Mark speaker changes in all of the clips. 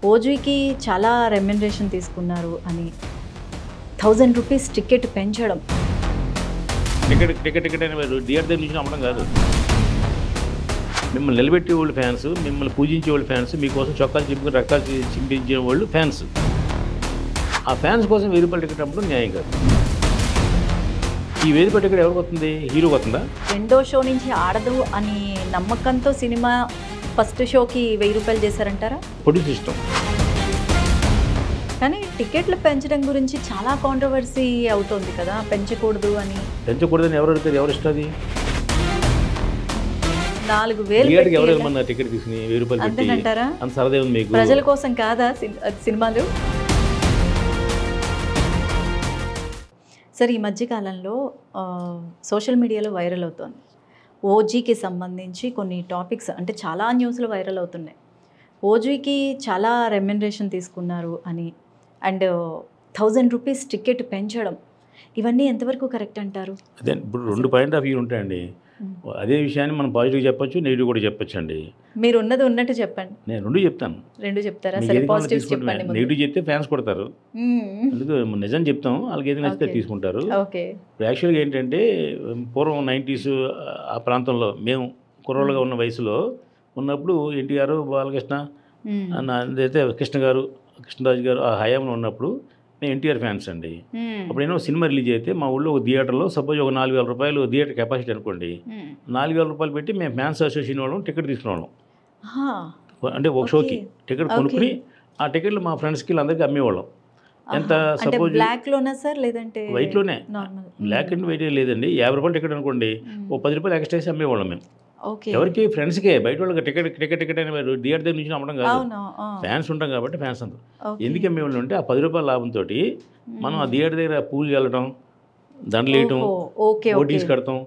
Speaker 1: ఓజీకి చాలా రెమ్యునరేషన్ తీసుకున్నారు అని 1000 రూపీస్ టికెట్ పెంచడం.
Speaker 2: టికెట్ అని థియేటర్ దగ్గర నుంచి అమ్మడం కాదు. మిమ్మల్ని నిలబెట్టే వాళ్ళు ఫ్యాన్స్, మిమ్మల్ని పూజించే వాళ్ళు ఫ్యాన్స్, మీకోసం చొక్కాలు చింపుకుని రక్తాలు చింపించే వాళ్ళు ఫ్యాన్స్. ఆ ఫ్యాన్స్ కోసం 1000 రూపాయల టికెట్ అమ్మడం న్యాయం కాదు. ఈ 1000 రూపాయల టికెట్ ఎవరికి వస్తుంది? హీరోకి వస్తుందా?
Speaker 1: రెండో షో నుంచి ఆడదు అని నమ్మకంతో సినిమా ఫస్ట్ షోకి 1000 రూపాయలు చేశారంటారా?
Speaker 2: ప్రొడ్యూస్ ఇష్టం.
Speaker 1: కానీ టికెట్లు పెంచడం గురించి చాలా కాంట్రవర్సీ అవుతోంది కదా, పెంచకూడదు అని.
Speaker 2: పెంచకూడదని ఎవరు అడుగుతారు? ఎవరు ఇష్టం? అది
Speaker 1: 4000
Speaker 2: టికెట్కి ఎవరు వెళ్ళమన్నా? టికెట్ తీసుకుని 1000 రూపాయలు పెట్టి
Speaker 1: అంతేనంటారా?
Speaker 2: అంత సరదా ఉంది మీకు?
Speaker 1: ప్రజల కోసం కాదా సినిమాలు? సరే, ఈ మధ్యకాలంలో సోషల్ మీడియాలో వైరల్ అవుతోంది ఓజీకి సంబంధించి కొన్ని టాపిక్స్, అంటే చాలా న్యూస్లు వైరల్ అవుతున్నాయి. ఓజీకి చాలా రెమ్యునరేషన్ తీసుకున్నారు అని, అండ్ 1000 రూపీస్ టికెట్ పెంచడం, ఇవన్నీ ఎంతవరకు కరెక్ట్ అంటారు?
Speaker 2: అదే ఇప్పుడు 2 పాయింట్ ఆఫ్ వ్యూ ఉంటాయండి. అదే విషయాన్ని మనం పాజిటివ్ చెప్పొచ్చు, నెగిటివ్ కూడా చెప్పొచ్చు అండి.
Speaker 1: మీరు ఉన్నది ఉన్నట్టు చెప్పండి.
Speaker 2: నేను 2 చెప్తాను.
Speaker 1: 2 చెప్తారా? సరే, పాజిటివ్ చెప్పండి.
Speaker 2: నెగిటివ్ చెప్తే ఫ్యాన్స్ కొడతారు, అందుకు నిజం చెప్తాం. వాళ్ళకి ఏది నచ్చితే తీసుకుంటారు.
Speaker 1: ఓకే.
Speaker 2: యాక్చువల్గా ఏంటంటే పూర్వం 90s ఆ ప్రాంతంలో మేము కుర్రోళ్ళుగా ఉన్న వయసులో ఉన్నప్పుడు ఎన్టీఆర్, బాలకృష్ణ అయితే కృష్ణ గారు, కృష్ణరాజు గారు ఆ హయాంలో ఉన్నప్పుడు మేము ఎన్టీఆర్ ఫ్యాన్స్ అండి. అప్పుడు ఏమో సినిమా రిలీజ్ అయితే మా ఊళ్ళో ఒక థియేటర్లో సపోజ్ ఒక 4000 రూపాయలు థియేటర్ కెపాసిటీ అనుకోండి, 4000 రూపాయలు పెట్టి మేము ఫ్యాన్స్ అసోసియేషన్ వాళ్ళం టికెట్ తీసుకునేవాళ్ళం. అంటే ఒక షోకి టికెట్ కొనుక్కుని ఆ టికెట్లు మా ఫ్రెండ్స్కి అందరికీ అమ్మేవాళ్ళం. ఎంత సపోజ్
Speaker 1: బ్లాక్లోనా సార్ లేదంటే
Speaker 2: వైట్లోనే? బ్లాక్ అండ్ వైట్ లేదండి. 50 రూపాయలు టికెట్ అనుకోండి, ఓ 10 రూపాయలు ఎక్స్ట్రా వేసి అమ్మేవాళ్ళం మేము. ఎవరికి? ఫ్రెండ్స్కే. బయట వాళ్ళకి టికెట్ అని థియేటర్ దగ్గర నుంచి అమ్మడం కాదు. ఫ్యాన్స్ ఉంటాం కాబట్టి ఫ్యాన్స్ అందరూ ఎందుకు అమ్మేవాళ్ళు అంటే ఆ 10 రూపాయల లాభంతో మనం ఆ థియేటర్ దగ్గర పూలు చల్లటం, దండలు వేయటం, ఓటీస్ కడతాం,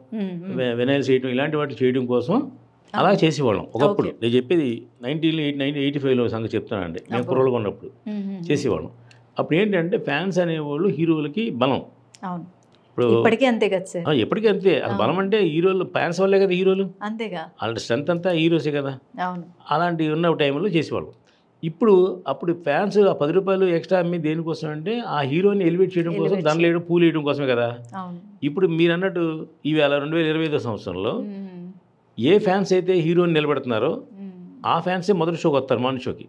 Speaker 2: వెనైల్స్ వేయటం, ఇలాంటి వాటి చేయడం కోసం అలా చేసేవాళ్ళం ఒకప్పుడు. నేను చెప్పేది 1985లో సంగతి చెప్తానండి. మేము కుర్రోళ్ళుగా ఉన్నప్పుడు చేసేవాళ్ళం. అప్పుడు ఏంటంటే ఫ్యాన్స్ అనేవాళ్ళు హీరోలకి బలం.
Speaker 1: ఇప్పటికీ అంతే కదా సార్?
Speaker 2: ఎప్పటికీ అంతే. అది బలం అంటే హీరోలు ఫ్యాన్స్ వల్లే కదా హీరోలు.
Speaker 1: అంతేగా,
Speaker 2: వాళ్ళ స్ట్రెంత్ అంతా హీరోసే కదా. అలాంటివి ఉన్న టైంలో చేసేవాళ్ళు. అప్పుడు ఫ్యాన్స్ ఆ 10 రూపాయలు ఎక్స్ట్రా అమ్మి దేనికోసం అంటే ఆ హీరోని ఎలివేట్ చేయడం కోసం, దండలు వేయడం, పూలు వేయడం కోసమే కదా. ఇప్పుడు మీరు అన్నట్టు ఈవేళ 2025 సంవత్సరంలో ఏ ఫ్యాన్స్ అయితే హీరోని నిలబెడుతున్నారో ఆ ఫ్యాన్సే మొదటి షోకి వస్తారు, మార్నింగ్ షోకి.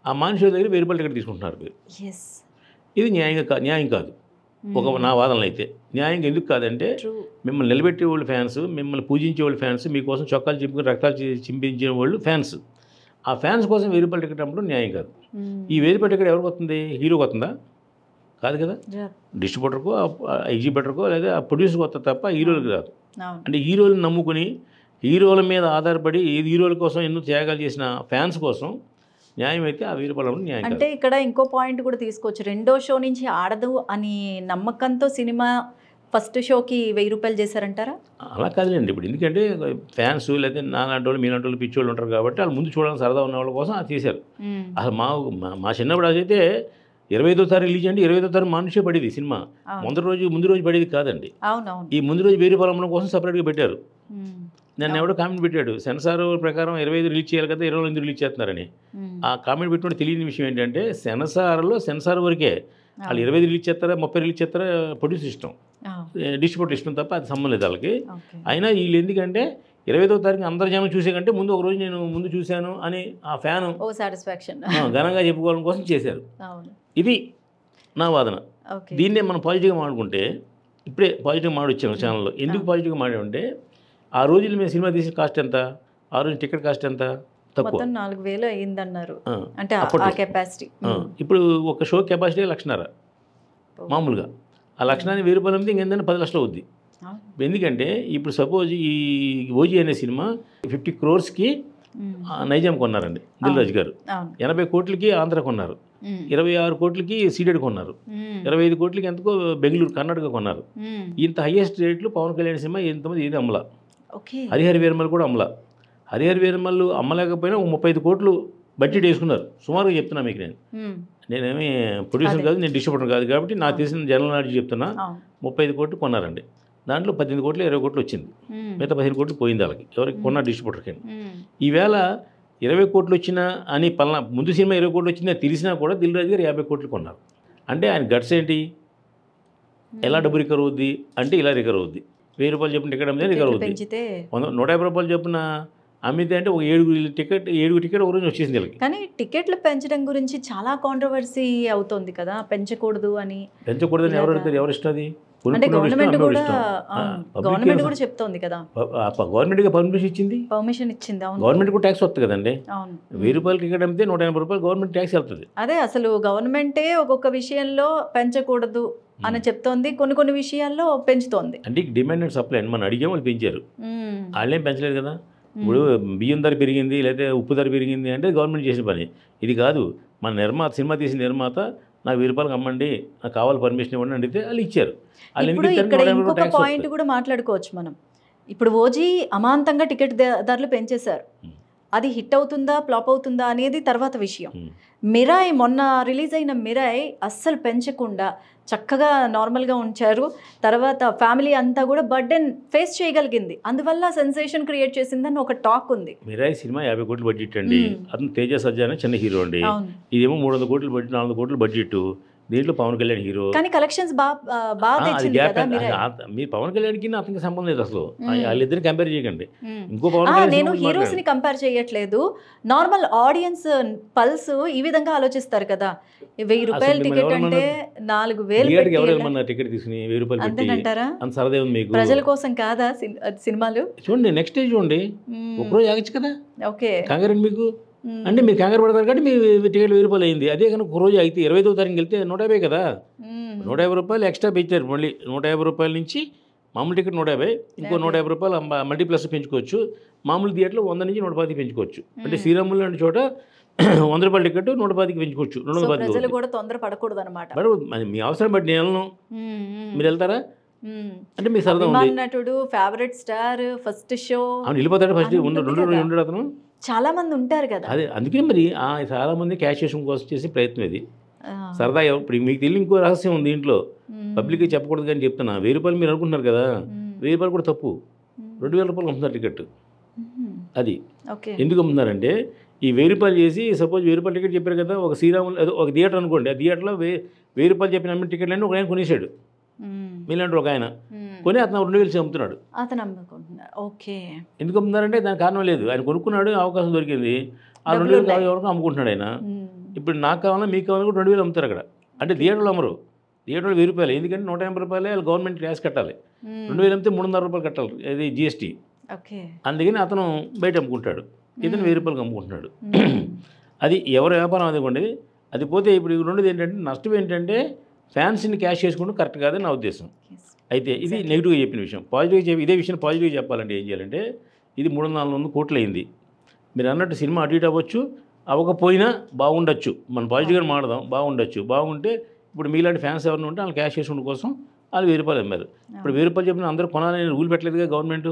Speaker 2: ఆ మార్నింగ్ షో దగ్గర 1000 రూపాయలు టికెట్ తీసుకుంటున్నారు మీరు. ఇది న్యాయం కాదు నా వాదనలో అయితే. న్యాయంగా ఎందుకు కాదంటే మిమ్మల్ని నిలబెట్టే వాళ్ళు ఫ్యాన్స్, మిమ్మల్ని పూజించే వాళ్ళు ఫ్యాన్స్, మీకోసం చొక్కాలు చింపుకుని రక్తాలు చింపించే వాళ్ళు ఫ్యాన్స్. ఆ ఫ్యాన్స్ కోసం 1000 రూపాయల టికెట్ అమ్మడం న్యాయం కాదు. ఈ 1000 రూపాయల టికెట్ ఎవరికి వస్తుంది? హీరోకి వస్తుందా? కాదు కదా. డిస్ట్రిబ్యూటర్కో, ఎగ్జిబ్యూటర్కో లేదా ప్రొడ్యూసర్కి వస్తుంది తప్ప హీరోలకు రాదు. అంటే హీరోలను నమ్ముకుని హీరోల మీద ఆధారపడి హీరోల కోసం ఎన్నో త్యాగాలు చేసిన ఫ్యాన్స్ కోసం న్యాయం అయితే ఆ 1000 రూపాయలు న్యాయం.
Speaker 1: అంటే ఇక్కడ ఇంకో పాయింట్ కూడా తీసుకోవచ్చు. రెండో షో నుంచి ఆడదు అని నమ్మకంతో సినిమా ఫస్ట్ షోకి 1000 రూపాయలు చేశారంటారా? అలా
Speaker 2: కాదులేండి. ఇప్పుడు ఎందుకంటే ఫ్యాన్స్ లేదా నాలాంటి వాళ్ళు, మీలాంటి వాళ్ళు, పిచ్చోళ్ళు ఉంటారు కాబట్టి వాళ్ళు ముందు చూడాలని సరదా ఉన్న వాళ్ళ కోసం అది చేశారు. అసలు మా చిన్నప్పుడు అదైతే 25వ తారీఖు రిలీజ్ అంటే 25వ తారీఖు మనిషే పడేది సినిమా. ముందు రోజు పడేది కాదండి. ఈ ముందు రోజు 1000 రూపాయలు అమ్మడం కోసం సపరేట్గా పెట్టారు. నన్ను ఎవడో కామెంట్ పెట్టాడు, సెన్సార్ ప్రకారం 25 రిలీజ్ చేయాలి కదా, 28 రిలీజ్ చేస్తున్నారని. ఆ కామెంట్ పెట్టినప్పుడు తెలియని విషయం ఏంటంటే సెన్సార్ వరకే. వాళ్ళు 25 రిలీజ్ చేస్తారా, 30 రిలీజ్ చేస్తారా ప్రొడ్యూస్ ఇష్టం, డిస్ట్రిబ్యూటర్ ఇష్టం తప్ప అది సంబంధం లేదు వాళ్ళకి. అయినా వీళ్ళు ఎందుకంటే 25వ తారీఖు అందరు జనం చూసే కంటే ముందు ఒక రోజు నేను ముందు చూశాను అని ఆ ఫ్యాను ఘనంగా చెప్పుకోవడం కోసం చేశారు. ఇది నా వాదన. దీన్నే మనం పాజిటివ్గా మాట్లాడుకుంటే, ఇప్పుడే పాజిటివ్గా మాట్లాడొచ్చాను ఛానల్లో. ఎందుకు పాజిటివ్గా మాట్లాడంటే ఆ రోజులు మేము సినిమా తీసిన కాస్ట్ ఎంత, ఆ రోజు టికెట్ కాస్ట్ ఎంత? తక్కువ,
Speaker 1: 4000 అయిందన్నారు. అంటే ఆ కెపాసిటీ.
Speaker 2: ఇప్పుడు ఒక షో కెపాసిటీ 1,00,000 మామూలుగా. ఆ 1,00,000 1000 రూపాయలు అమ్మితే ఇంకేందైనా 10 లక్షలు అవుద్ది. ఎందుకంటే ఇప్పుడు సపోజ్ ఈ ఓజీ అనే సినిమా 50 crores నైజాం కొన్నారండి దిల్ రాజు గారు. 80 కోట్లకి ఆంధ్ర కొన్నారు, 26 కోట్లకి సీడెడ్ కొన్నారు, 25 కోట్లకి ఎంతకో బెంగళూరు కర్ణాటక కొన్నారు. ఇంత హైయెస్ట్ రేట్లు పవన్ కళ్యాణ్ సినిమా ఎంతమంది ఏది అమ్మలా. హరిహర వీరమల్ కూడా అమ్మలా. హరిహర వీరమల్లు అమ్మలేకపోయినా 35 కోట్లు బడ్జెట్ వేసుకున్నారు సుమారుగా. చెప్తున్నా మీకు నేనేమి ప్రొడ్యూసర్ కాదు, నేను డిస్ట్రిబ్యూటర్ కాదు కాబట్టి నాకు తెలిసిన జనరల్ నాలెడ్జ్ చెప్తున్నా. 35 కోట్లు కొన్నారండి. దాంట్లో 18 కోట్లు 20 కోట్లు వచ్చింది, మిగతా 15 కోట్లు పోయింది వాళ్ళకి, ఎవరికి కొన్న డిస్ట్రిబ్యూటర్కి. ఈవేళ 20 కోట్లు వచ్చినా అని పలానా ముందు సినిమా 20 కోట్లు వచ్చిందని తెలిసినా కూడా దిల్ రాజు గారు 50 కోట్లు కొన్నారు. అంటే ఆయన గట్స్ ఏంటి, ఎలా డబ్బు రికవర్ అవుద్ది అంటే ఇలా రికవర్ అవుద్ది. 1000 రూపాయలు చెప్పిన టికెట్ అమ్మితే రికవర్ అవుద్ది.
Speaker 1: పెంచితే
Speaker 2: 150 రూపాయలు చెప్పిన అమ్మితే అంటే ఒక 7 టికెట్ ఒక రోజు వచ్చేసింది వీళ్ళకి.
Speaker 1: కానీ టికెట్లు పెంచడం గురించి చాలా కాంట్రవర్సీ అవుతుంది కదా, పెంచకూడదు అని.
Speaker 2: పెంచకూడదని ఎవరు అడుగుతారు, ఎవరు ఇష్టం అది?
Speaker 1: అంటే గవర్నమెంట్ కూడా చెప్తోంది కదా.
Speaker 2: గవర్నమెంట్గా పర్మిషన్ ఇచ్చింది,
Speaker 1: పర్మిషన్ ఇచ్చింది. అవును,
Speaker 2: గవర్నమెంట్ కూడా ట్యాక్స్ వస్తుంది కదండి.
Speaker 1: అవును,
Speaker 2: 1000 రూపాయలు టికెట్ అమ్మితే 180 రూపాయలు గవర్నమెంట్ ట్యాక్స్ వెళ్తుంది.
Speaker 1: అదే అసలు గవర్నమెంటే ఒక్కొక్క విషయంలో పెంచకూడదు అని చెప్తోంది, కొన్ని విషయాల్లో పెంచుతోంది.
Speaker 2: అంటే డిమాండ్ అండ్ సప్లై అని మనం అడిగాం, వాళ్ళు పెంచారు. వాళ్ళేం పెంచలేదు కదా. ఇప్పుడు బియ్యం ధర పెరిగింది లేదా ఉప్పు ధర పెరిగింది అంటే గవర్నమెంట్ చేసిన పని. ఇది కాదు, మన నిర్మాత, సినిమా తీసిన నిర్మాత నాకు 1000 రూపాయలకు అమ్మండి, నాకు కావాలి పర్మిషన్ ఇవ్వండి అడిగితే వాళ్ళు ఇచ్చారు.
Speaker 1: ఇప్పుడు ఇక్కడ ఇంకొక పాయింట్ కూడా మాట్లాడుకోవచ్చు మనం. ఇప్పుడు ఓజీ అమాంతంగా టికెట్ ధరలు పెంచేశారు. అది హిట్ అవుతుందా ఫ్లాప్ అవుతుందా అనేది తర్వాత విషయం. మిరాయ్ మొన్న రిలీజ్ అయిన మిరాయ్ అస్సలు పెంచకుండా చక్కగా నార్మల్గా ఉంచారు. తర్వాత ఫ్యామిలీ అంతా కూడా బర్డెన్ ఫేస్ చేయగలిగింది, అందువల్ల సెన్సేషన్ క్రియేట్ చేసిందని ఒక టాక్ ఉంది.
Speaker 2: మిరాయ్ సినిమా 50 కోట్ల బడ్జెట్ అండి. అతను తేజ సజ్జా అనే చిన్న హీరో అండి. ఇదేమో 300 కోట్ల బడ్జెట్, 400 కోట్ల బడ్జెట్. దీంట్లో పవన్ కళ్యాణ్ హీరో.
Speaker 1: కానీ కలెక్షన్స్
Speaker 2: మీరు పవన్ కళ్యాణ్కి అతనికి సంబంధం లేదు అసలు. వాళ్ళిద్దరిని కంపేర్ చేయకండి. ఇంకో పవన్ కళ్యాణ్
Speaker 1: నేను హీరోస్ ని కంపేర్ చేయట్లేదు, నార్మల్ ఆడియన్స్ పల్స్ ఈ విధంగా ఆలోచిస్తారు కదా. 1000 రూపాయల టికెట్ అంటే 4000
Speaker 2: టికెట్ తీసుకుని 1000 రూపాయలు
Speaker 1: అంతేనంటారా?
Speaker 2: అంత సరదా ఉంది మీకు?
Speaker 1: ప్రజల కోసం కాదా సినిమాలు?
Speaker 2: చూడండి, నెక్స్ట్ డే చూడండి, ఒకరోజు ఆగచ్చు కదా.
Speaker 1: ఓకే,
Speaker 2: కంగారు మీకు అంటే మీరు కంగారు పడతారు కాబట్టి మీ టికెట్ 1000 రూపాయలు అయింది. అదే కనుక ఒక రోజు అయితే 25వ తారీఖు వెళ్తే 150 కదా. 150 రూపాయలు ఎక్స్ట్రా పెంచారు. మళ్ళీ 150 రూపాయల నుంచి మామూలు టికెట్ 150, ఇంకో 150 రూపాయలు మల్టీప్లస్ పెంచుకోవచ్చు. మామూలు థియేటర్లో 100 నుంచి 110 పెంచుకోవచ్చు. అంటే శ్రీరాములు లాంటి చోట 100 రూపాయల టికెట్ 110కి పెంచుకోవచ్చు. 210
Speaker 1: కూడా తొందర పడకూడదు అనమాట.
Speaker 2: మీ అవసరం బట్టి నేను వెళ్ళను, మీరు వెళ్తారా అంటే మీ సరదా ఉంది.
Speaker 1: నటుడు, ఫేవరెట్ స్టార్, ఫస్ట్ షో
Speaker 2: వెళ్ళిపోతాడు. ఫస్ట్ 2 రోజులు ఉండడు అతను.
Speaker 1: చాలా మంది ఉంటారు కదా.
Speaker 2: అదే అందుకే మరి చాలా మంది క్యాష్ చేసిన కోసం చేసే ప్రయత్నం ఇది. సరదా. ఇప్పుడు మీకు తెలియని ఇంకో రహస్యం ఉంది ఇంట్లో, పబ్లిక్గా చెప్పకూడదు కానీ చెప్తున్నా. 1000 రూపాయలు మీరు అనుకుంటున్నారు కదా, 1000 రూపాయలు కూడా తప్పు. 2000 రూపాయలు అమ్ముతున్నారు టికెట్. అది ఎందుకు అమ్ముతున్నారంటే ఈ 1000 రూపాయలు చేసి, సపోజ్ 1000 రూపాయల టికెట్ చెప్పారు కదా, ఒక శ్రీరాములు ఒక థియేటర్ అనుకోండి, ఆ థియేటర్లో 1000 రూపాయలు చెప్పిన అమ్మిన టికెట్లన్నీ ఒక ఆయన కొనేసాడు. మీలాంటి ఒక ఆయన కొని అతను 2000 అమ్ముతున్నాడు.
Speaker 1: ఓకే,
Speaker 2: ఎందుకు అమ్ముతున్నారంటే దానికి కారణం లేదు. ఆయన కొనుక్కున్నాడు, అవకాశం దొరికింది, ఆ 2000 కావాలి వరకు అమ్ముకుంటున్నాడు ఆయన. ఇప్పుడు నాకు కావాలా మీకు కావాలని కూడా 2000 అమ్ముతారు అక్కడ. అంటే థియేటర్లో అమ్మరు, థియేటర్లో 1000 రూపాయలు. ఎందుకంటే 180 రూపాయలే వాళ్ళు గవర్నమెంట్ ట్యాక్స్ కట్టాలి. 2000 అమ్మితే 300 రూపాయలు కట్టాలి, అది జిఎస్టీ. అందుకని అతను బయట అమ్ముకుంటాడు, ఇతను 1000 రూపాయలకు అమ్ముకుంటున్నాడు. అది ఎవరి వ్యాపారం అనుకోండి. అది పోతే ఇప్పుడు రెండోది ఏంటంటే, నష్టం ఏంటంటే ఫ్యాన్స్ని క్యాష్ చేసుకుంటూ కరెక్ట్ కాదని నా ఉద్దేశం. అయితే ఇది నెగిటివ్గా చెప్పిన విషయం. పాజిటివ్గా ఇదే విషయం పాజిటివ్గా చెప్పాలంటే ఏం చేయాలంటే, ఇది 300-400 కోట్లు అయింది. మీరు అన్నట్టు సినిమా అటు ఇటు అవ్వచ్చు, అవ్వకపోయినా బాగుండొచ్చు. మనం పాజిటివ్గా మాడదాం, బాగుండొచ్చు. బాగుంటే ఇప్పుడు మీలాంటి ఫ్యాన్స్ ఎవరైనా ఉంటే వాళ్ళు క్యాష్ చేసుకునే కోసం వాళ్ళు 1000 రూపాయలు అమ్మారు. ఇప్పుడు 1000 రూపాయలు చెప్పిన అందరూ కొనాలని రూల్ పెట్టలేదుగా గవర్నమెంట్.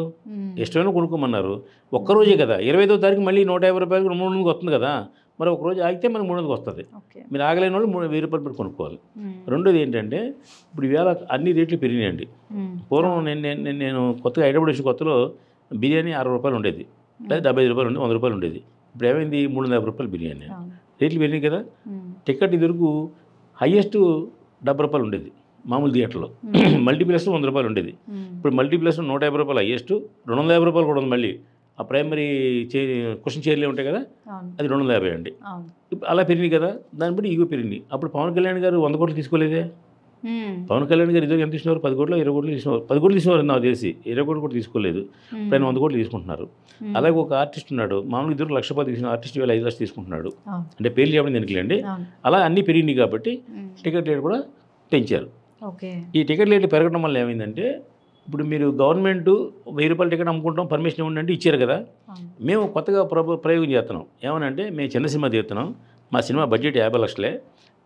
Speaker 2: ఇష్టమైనా కొనుక్కోమన్నారు. ఒక్కరోజే కదా, 25వ తారీఖు మళ్ళీ 150 రూపాయలకు 300కి వస్తుంది కదా. మరి ఒక రోజు ఆగితే మనకు 300కి వస్తుంది. మీరు ఆగలేని వాళ్ళు 1000 రూపాయలు పెట్టి కొనుక్కోవాలి. రెండోది ఏంటంటే, ఇప్పుడు ఇవాళ అన్ని రేట్లు పెరిగినాయండి. పూర్వం నేను కొత్తగా హైదరాబాద్ వచ్చిన కొత్తలో బిర్యానీ 60 రూపాయలు ఉండేది, లేదా 75 రూపాయలు ఉండేది, 100 రూపాయలు ఉండేది. ఇప్పుడు ఏమైంది, 350 రూపాయలు బిర్యానీ. రేట్లు పెరిగినాయి కదా. టికెట్ ఇదివరకు హైయెస్ట్ 70 రూపాయలు ఉండేది మామూలు థియేటర్లో, మల్టీప్లెక్స్ 100 రూపాయలు ఉండేది. ఇప్పుడు మల్టీప్లెక్స్ 150 రూపాయలు హైయెస్ట్, 250 రూపాయలు కూడా ఉంది. మళ్ళీ ఆ ప్రైమరీ క్వశ్చన్ చైర్లే ఉంటాయి కదా, అది 250 అండి. ఇప్పుడు అలా పెరిగింది కదా, దాన్ని బట్టి ఇగో పెరిగింది. అప్పుడు పవన్ కళ్యాణ్ గారు 100 కోట్లు తీసుకోలేదే. పవన్ కళ్యాణ్ గారు ఇద్దరు ఎంత తీసుకున్నారు, 10 కోట్లు 20 కోట్లు తీసుకున్నారు. 10 కోట్లు తీసుకున్నారు నాకు తెలిసి, 20 కోట్లు కూడా తీసుకోలేదు. ఇప్పుడు ఆయన 100 కోట్లు తీసుకుంటున్నారు. అలాగే ఒక ఆర్టిస్ట్ ఉన్నాడు, మామూలు ఇద్దరు 1,00,000 రూపాయలు తీసుకున్న ఆర్టిస్ట్ 5 లక్షలు తీసుకుంటున్నాడు. అంటే పేర్లు చెప్పడం దీనికి అండి. అలా అన్నీ పెరిగినాయి కాబట్టి టికెట్ రేట్ కూడా పెంచారు. ఈ టికెట్ రేట్లు పెరగడం వల్ల ఏమైందంటే, ఇప్పుడు మీరు గవర్నమెంట్ 1000 రూపాయల టికెట్ అమ్ముకుంటాం పర్మిషన్ ఇవ్వండి అంటే ఇచ్చారు కదా. మేము కొత్తగా ప్రయోగం చేస్తున్నాం. ఏమనంటే, మేము చిన్న సినిమా తీస్తున్నాం, మా సినిమా బడ్జెట్ 50 లక్షలే.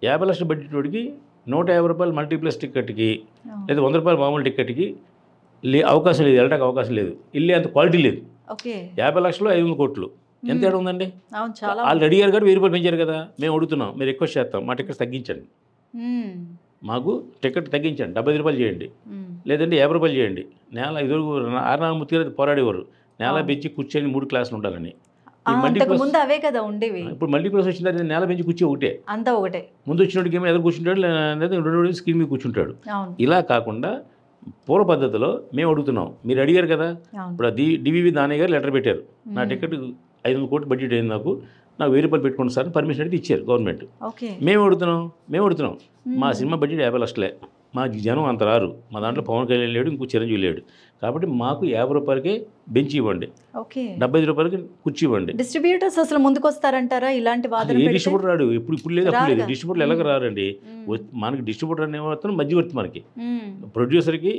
Speaker 2: 50 లక్షల బడ్జెట్ వాడికి 150 రూపాయలు మల్టీప్లెక్స్ టికెట్కి లేదా 100 రూపాయలు మామూలు టికెట్కి అవకాశం లేదు, వెళ్ళడానికి అవకాశం లేదు, వెళ్ళే అంత క్వాలిటీ లేదు. 50 లక్షలు 500 కోట్లు ఎంత తేడా ఉందండి. వాళ్ళు అడిగారు కానీ 1000 రూపాయలు పెంచారు కదా. మేము అడుగుతున్నాం, మీరు రిక్వెస్ట్ చేస్తాం, మా టికెట్స్ తగ్గించండి, మాకు టికెట్ తగ్గించండి, 75 రూపాయలు చేయండి, లేదంటే 50 రూపాయలు చేయండి. నేల ఇదివరకు ఆర్నామూర్తి గారు పోరాడేవారు, నేల పెంచి కూర్చొని 3 క్లాసులు ఉండాలని.
Speaker 1: ముందు అవే కదా ఉండేవి.
Speaker 2: ఇప్పుడు మల్టీప్లెక్స్ వచ్చిన తర్వాత నేల పెంచి కూర్చో ఒకటే,
Speaker 1: అంతా ఒకటే.
Speaker 2: ముందు వచ్చినోడికి ఏమో ఎదురు కూర్చుంటాడు, లేదా రెండు స్క్రీన్ మీద కూర్చుంటాడు. ఇలా కాకుండా పూర్వ పద్ధతిలో మేము అడుగుతున్నాం. మీరు అడిగారు కదా, ఇప్పుడు డివివి దానయ్య గారు లెటర్ పెట్టారు, నా టికెట్ 500 కోట్లు బడ్జెట్ అయింది, నాకు 1000 రూపాయలు పెట్టుకోండి సార్ పర్మిషన్ అయితే ఇచ్చారు గవర్నమెంట్. మేము అడుగుతున్నాం మా సినిమా బడ్జెట్ 50 లక్షలే, మా జనం అంత రారు, మా దాంట్లో పవన్ కళ్యాణ్ లేడు, ఇంకో చిరంజీవి లేడు, కాబట్టి మాకు 50 రూపాయలకే బెంచ్ ఇవ్వండి, 75 రూపాయలకి కుర్చీ ఇవ్వండి.
Speaker 1: డిస్ట్రిబ్యూటర్స్ అసలు ముందుకు వస్తారంటారా ఇలాంటి వాదన?
Speaker 2: ఏ డిస్ట్రిబ్యూటర్ రాడు, ఇప్పుడు లేదు, అప్పుడు లేదు. డిస్ట్రిబ్యూటర్లు ఎలాగ రారండి, మనకి డిస్ట్రిబ్యూటర్ అనే అతను మధ్యవర్తి, మనకి ప్రొడ్యూసర్కి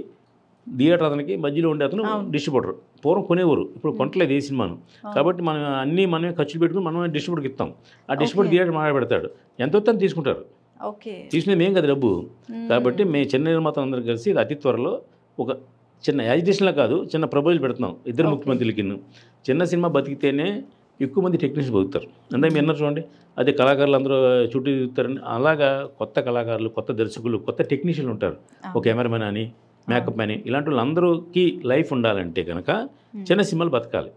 Speaker 2: థియేటర్ అతనికి మధ్యలో ఉండే అతను డిస్ట్రిబ్యూటర్. పూర్వం కొనేవారు, ఇప్పుడు కొనట్లేదు ఏ సినిమాను, కాబట్టి మనం అన్నీ మనమే ఖర్చులు పెట్టుకుని మనమే డిస్ట్రిబ్యూటర్కి ఇస్తాం. ఆ డిస్ట్రిబ్యూటర్ థియేటర్ మాట్లాడతాడు, ఎంత వస్తుందని తీసుకుంటారు, తీసుకునేది ఏం కదా డబ్బు. కాబట్టి మేము చిన్న నిర్మాతలు అందరూ కలిసి ఇది అతి త్వరలో ఒక చిన్న యాజిటేషన్లో కాదు, చిన్న ప్రపోజల్ పెడుతున్నాం ఇద్దరు ముఖ్యమంత్రులకి. చిన్న సినిమా బతికితేనే ఎక్కువ మంది టెక్నీషియన్స్ బతుకుతారు. అంటే మీరు అన్నారు చూడండి, అదే కళాకారులు అందరూ చుట్టూ తిరుగుతారని, అలాగా కొత్త కళాకారులు, కొత్త దర్శకులు, కొత్త టెక్నీషియన్లు ఉంటారు. ఒక కెమెరామెన్ అని, మేకప్ మ్యాన్, ఇలాంటి వాళ్ళందరికీ లైఫ్ ఉండాలంటే కనుక చిన్న సినిమాలు బతకాలి.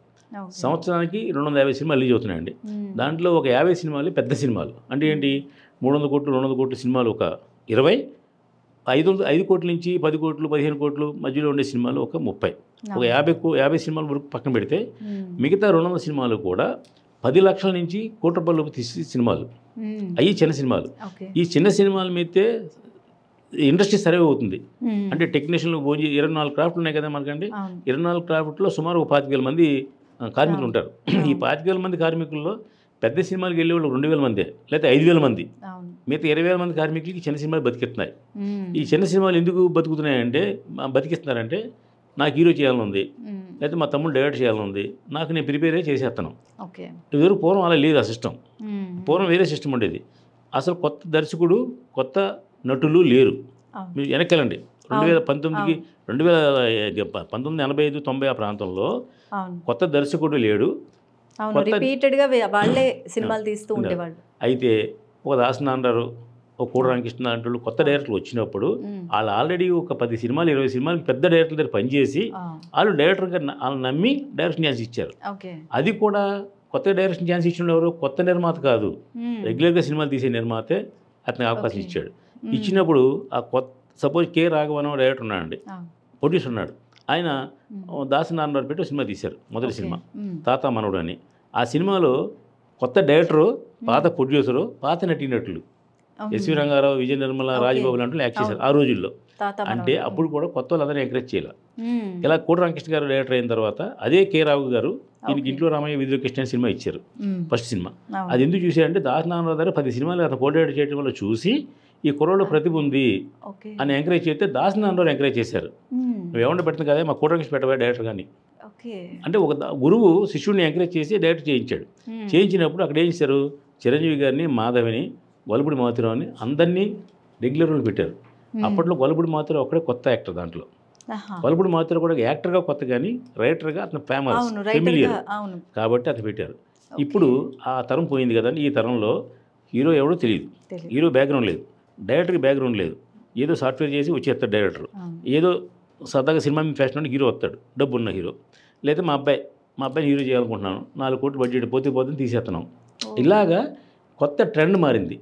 Speaker 2: సంవత్సరానికి 250 సినిమాలు రిలీజ్ అవుతున్నాయండి. దాంట్లో ఒక 50 సినిమాలు పెద్ద సినిమాలు. అంటే ఏంటి, 300 కోట్లు 200 కోట్ల సినిమాలు ఒక 20, 5 కోట్ల నుంచి 10 కోట్లు 15 కోట్లు మధ్యలో ఉండే సినిమాలు ఒక 30, ఒక 50 సినిమాల వరకు పక్కన పెడితే మిగతా 200 సినిమాలు కూడా 10 లక్షల నుంచి కోటి రూపాయలు తీసి సినిమాలు, అవి చిన్న సినిమాలు. ఈ చిన్న సినిమాల మీదే ఇండస్ట్రీ సర్వే అవుతుంది. అంటే టెక్నీషియన్లు 24 క్రాఫ్ట్లు ఉన్నాయి కదా మనకండి, 24 క్రాఫ్ట్లో సుమారు 25,000 మంది కార్మికులు ఉంటారు. ఈ 25,000 మంది కార్మికుల్లో పెద్ద సినిమాలకు వెళ్ళే వాళ్ళు 2,000 మందే, లేకపోతే 5,000 మంది. మిగతా 20,000 మంది కార్మికులకి చిన్న సినిమాలు బతికిస్తున్నాయి. ఈ చిన్న సినిమాలు ఎందుకు బతుకుతున్నాయంటే, బతికిస్తున్నారంటే నాకు హీరో చేయాలని ఉంది, లేకపోతే మా తమ్ముడు డైరెక్ట్ చేయాలని ఉంది, నాకు నేను ప్రిపేర్ అయ్యి చేసేస్తాను. ఇదివరకు పూర్వం అలా లేదు ఆ సిస్టమ్. పూర్వం వేరే సిస్టమ్ ఉండేది. అసలు కొత్త దర్శకుడు, కొత్త నటులు లేరు. మీరు వెనక్కెళ్ళండి 2019కి 1985-90 ఆ ప్రాంతంలో కొత్త దర్శకుడు లేడు,
Speaker 1: రిపీటెడ్గా వాళ్ళే సినిమాలు తీస్తూ ఉండేవాళ్ళు.
Speaker 2: అయితే ఒక దాసనారాయణ, ఒక కోడి రామకృష్ణ లాంటి కొత్త డైరెక్టర్లు వచ్చినప్పుడు వాళ్ళు ఆల్రెడీ ఒక 10 సినిమాలు 20 సినిమాలకి పెద్ద డైరెక్టర్ల దగ్గర పనిచేసి వాళ్ళు డైరెక్టర్గా వాళ్ళు నమ్మి డైరెక్షన్ ఛాన్స్ ఇచ్చారు. అది కూడా కొత్త డైరెక్షన్ ఛాన్స్ ఇచ్చిన ఎవరు, కొత్త నిర్మాత కాదు, రెగ్యులర్గా సినిమాలు తీసే నిర్మాతే అతనికి అవకాశం ఇచ్చాడు. ఇచ్చినప్పుడు ఆ కొత్త, సపోజ్ కె రాఘవన్ డైరెక్టర్ ఉన్నాడండి, ప్రొడ్యూసర్ ఉన్నాడు, ఆయన దాసనారాయణ పెట్టి సినిమా తీశారు, మొదటి సినిమా తాత మనవుడు అని. ఆ సినిమాలో కొత్త డైరెక్టరు, పాత ప్రొడ్యూసరు, పాత నటీనటులు ఎస్వి రంగారావు, విజయ నిర్మల, రాజబాబు లాంటి యాక్ట్ చేశారు ఆ రోజుల్లో. అంటే అప్పుడు కూడా కొత్త వాళ్ళందరూ ఎంకరేజ్ చేయాలి. ఇలా కోడి రామకృష్ణ గారు డైరెక్టర్ అయిన తర్వాత అదే కె రావు గారు ఈయనకి ఇంట్లో రామయ్య వీధిలో కృష్ణ సినిమా ఇచ్చారు, ఫస్ట్ సినిమా. అది ఎందుకు చూశారంటే దాసనారాయణ గారు 10 సినిమాలు అతను కోఆర్డినేట్ చేయడం వల్ల చూసి ఈ కుర్రోళ్ళు ప్రతిభ ఉంది అని ఎంకరేజ్ చేస్తే దాసనారాయణ ఎంకరేజ్ చేశారు. నువ్వు ఏమన్నా పెడుతుంది కదా, మా కోడి రామకృష్ణ పెట్టబోయే డైరెక్టర్ కానీ అంటే ఒక గురువు శిష్యుడిని ఎంకరేజ్ చేసి డైరెక్ట్ చేయించాడు. చేయించినప్పుడు అక్కడ ఏం చేశారు, చిరంజీవి గారిని, మాధవిని, గొల్లపూడి మాధురావుని అందరినీ రెగ్యులర్ రోల్ పెట్టారు. అప్పట్లో గొల్లపూడి మాధురావు ఒక్కడే కొత్త యాక్టర్. దాంట్లో గొల్లపూడి మాధురావు కూడా యాక్టర్గా కొత్త, కానీ రైటర్గా అతను ఫేమస్, ఫెమిలియర్ కాబట్టి అతను పెట్టారు. ఇప్పుడు ఆ తరం పోయింది కదండి. ఈ తరంలో హీరో ఎవడో తెలియదు, హీరో బ్యాక్గ్రౌండ్ లేదు, డైరెక్టర్కి బ్యాక్గ్రౌండ్ లేదు, ఏదో సాఫ్ట్వేర్ చేసి వచ్చేస్తాడు డైరెక్టర్, ఏదో సరదాగా సినిమా మీద ఫ్యాషన్ హీరో వస్తాడు, డబ్బు ఉన్న హీరో. లేదా మా అబ్బాయిని హీరో చేయాలనుకుంటున్నాను, 4 కోట్లు బడ్జెట్ పోతే తీసేస్తున్నాం. ఇలాగా కొత్త ట్రెండ్ మారింది.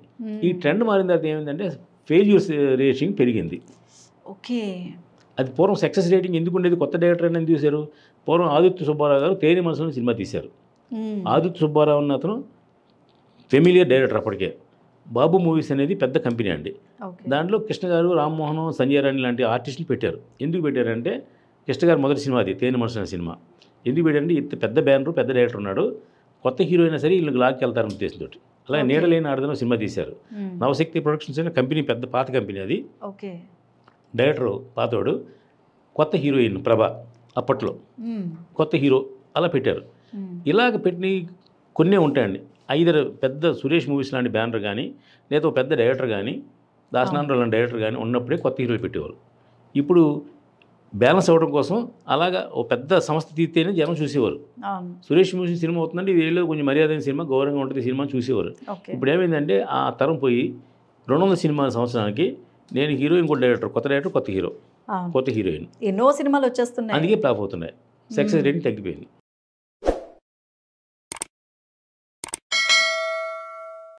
Speaker 2: ఈ ట్రెండ్ మారిన తర్వాత ఏమైందంటే ఫెయిల్యూర్స్ రేటింగ్ పెరిగింది. అది పూర్వం సక్సెస్ రేటింగ్ ఎందుకు ఉండేది, కొత్త డైరెక్టర్ అని ఎందుకు చూశారు. పూర్వం ఆదిత్య సుబ్బారావు గారు తేని మనసులో సినిమా తీశారు. ఆదిత్య సుబ్బారావు అన్న అతను ఫెమిలియర్ డైరెక్టర్. అప్పటికే బాబు మూవీస్ అనేది పెద్ద కంపెనీ అండి. దాంట్లో కృష్ణ గారు, రామ్మోహన్, సంజయ్ రాణి లాంటి ఆర్టిస్టులు పెట్టారు. ఎందుకు పెట్టారంటే కృష్ణ గారు మొదటి సినిమా అది తేని మనసు అనే సినిమా. ఎందుకు పెట్టారంటే ఇంత పెద్ద బ్యానరు, పెద్ద డైరెక్టర్ ఉన్నాడు, కొత్త హీరో అయినా సరే వీళ్ళకి లాక్కి వెళ్తారని ఉద్దేశంతో. అలాగే నీడలేని ఆడదన సినిమా తీశారు. నవశక్తి ప్రొడక్షన్స్ అనే కంపెనీ, పెద్ద పాత కంపెనీ అది. డైరెక్టర్ పాతోడు, కొత్త హీరోయిన్ ప్రభ, అప్పట్లో కొత్త హీరో, అలా పెట్టారు. ఇలాగ పెట్టిన కొన్నే ఉంటాయండి. ఐదరు పెద్ద సురేష్ మూవీస్ లాంటి బ్యానర్ కానీ, లేదా ఒక పెద్ద డైరెక్టర్ కానీ, దాసనారాయణ లాంటి డైరెక్టర్ కానీ ఉన్నప్పుడే కొత్త హీరోలు పెట్టేవారు. ఇప్పుడు బ్యాలెన్స్ అవ్వడం కోసం అలాగా ఓ పెద్ద సంస్థ తీస్తేనే జనం చూసేవారు. సురేష్ మూవీ సినిమా అవుతుందంటే వీళ్ళు కొంచెం మర్యాదైన సినిమా, గౌరవంగా ఉంటుంది సినిమా చూసేవారు. ఇప్పుడు ఏమైందంటే ఆ తరం పోయి 200 సినిమాల సంవత్సరానికి నేను హీరోయిన్, కూడా డైరెక్టర్, కొత్త డైరెక్టర్, కొత్త హీరో, కొత్త హీరోయిన్,
Speaker 1: ఎన్నో సినిమాలు వచ్చేస్తున్నాయి.
Speaker 2: అందుకే ఫ్లాప్ అవుతున్నాయి. సక్సెస్ రేటింగ్ తగ్గిపోయింది.